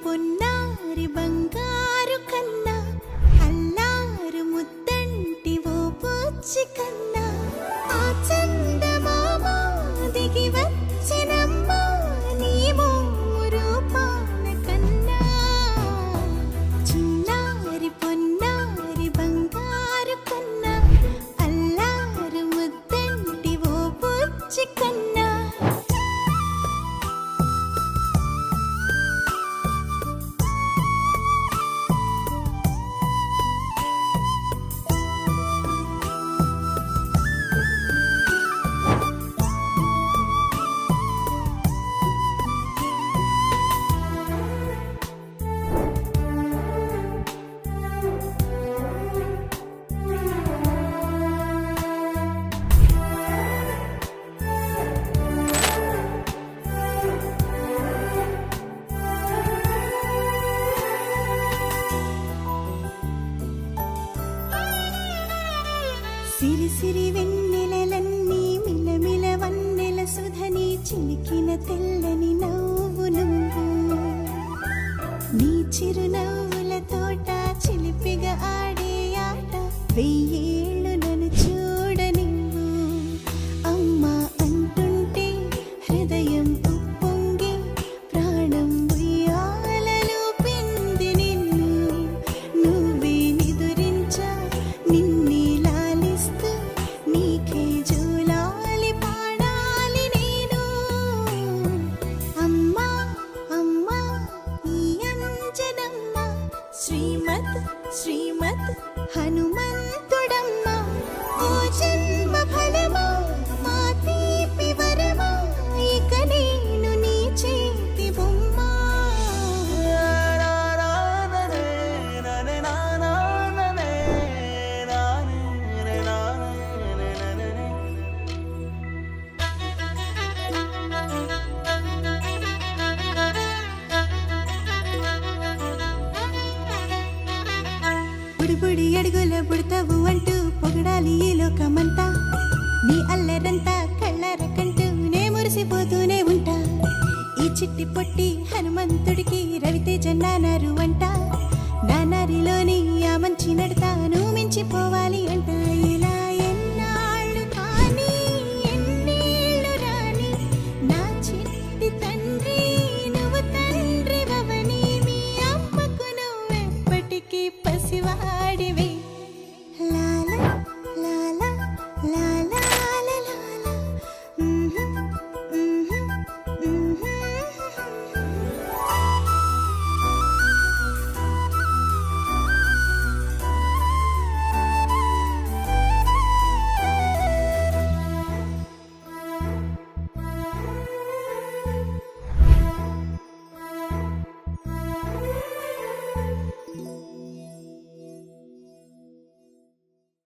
పొన్నారి బంగారు కన్నా అల్లారు ముద్దంటి ఓ పుచ్చి కన్నా ఆ చందమామ దిగి వచ్చినమ్మ నీ రూపాల కన్నా చిన్నారి పొన్నారి బంగారు కన్నా అల్లారు ముద్దంటి ఓ పుచ్చి కన్నా సిరి సిరి వెన్నెలలన్నీ మిలమిల వన్నెల సుధని చిలికిన తెల్లని నవ్వు నువ్వు నీ చిరునవ్వుల తోట చిలిపిగా ఆడే ఆట వెయ్యేళ్ళు నన్ను చూడ నువ్వు అమ్మా అంటుంటే హృదయం ఉప్పొంగి ప్రాణం ఉయ్యాలలో పిండి నిన్ను నువ్వే నిదురించా నిన్నే నీకే జూలాలి పాడాలి నేను అమ్మా అమ్మా ఈ అంజనమ్మ శ్రీమత్ శ్రీమత్ హనుమంతుడమ్మ ఓ జన్మ ఫలమా మా తీపి వరమా ఇక నేను నీ చేతి బొమ్మ బుడి అడుగుల బుడతావు అంటూ పొగడాలి ఈ లోకమంతా నీ అల్లరంతా కళ్ళరకంటూ నే మురిసిపోతూనే ఉంటా ఈ చిట్టి పొట్టి హనుమంతుడికి రవితేజ నానారు అంట నానారిలోని ఆ మంచి నడతాను మించిపోవాలి